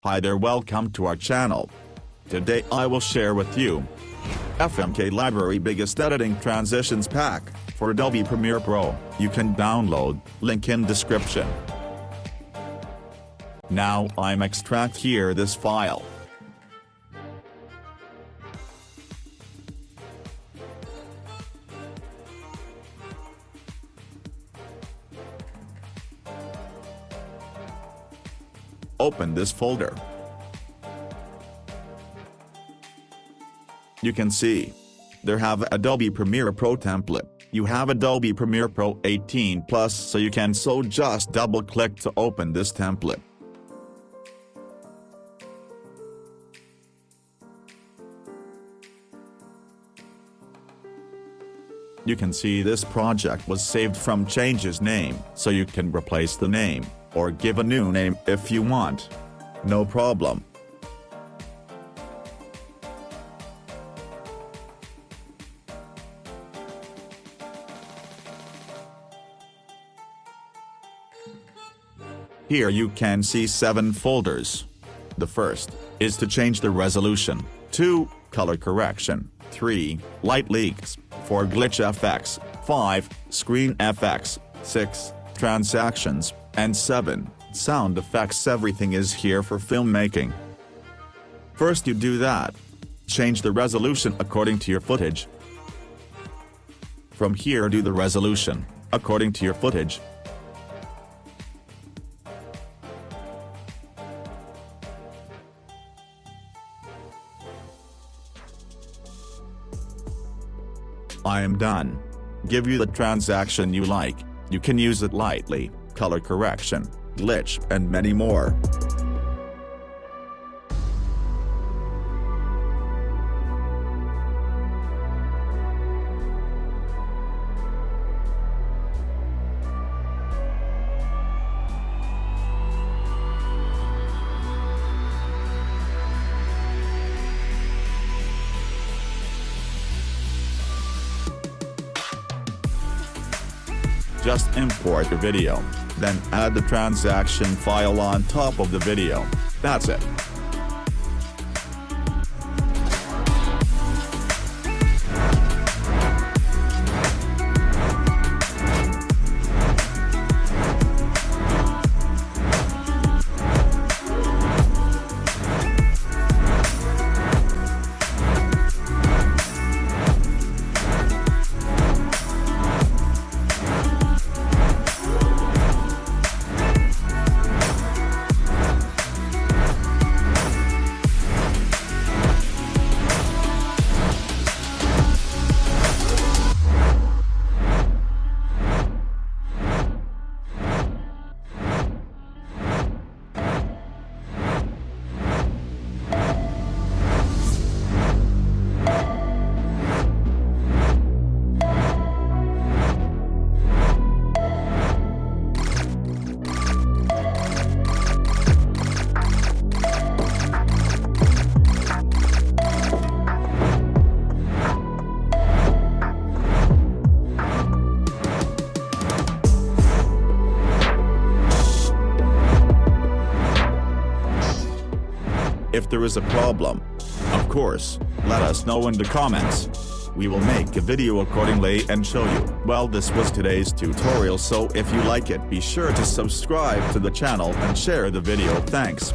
Hi there, welcome to our channel. Today I will share with you FMK Library Biggest Editing Transitions Pack for Adobe Premiere Pro. You can download, link in description. Now I'm extract here this file. Open this folder. You can see there have Adobe Premiere Pro template. You have Adobe Premiere Pro 18 Plus, so you can just double click to open this template. You can see this project was saved from changes name, so you can replace the name or give a new name if you want. No problem. Here you can see 7 folders. The first is to change the resolution, 2. Color correction, 3. Light leaks, 4. Glitch effects, 5. Screen effects, 6. Transactions, and 7. Sound effects. Everything is here for filmmaking. First you do that. Change the resolution according to your footage. From here do the resolution according to your footage. I am done. Give you the transaction you like. You can use it lightly, color correction, glitch, and many more. Just import your video, then add the transaction file on top of the video. That's it. If there is a problem, of course, let us know in the comments. We will make a video accordingly and show you. Well, this was today's tutorial, so if you like it, be sure to subscribe to the channel and share the video. Thanks.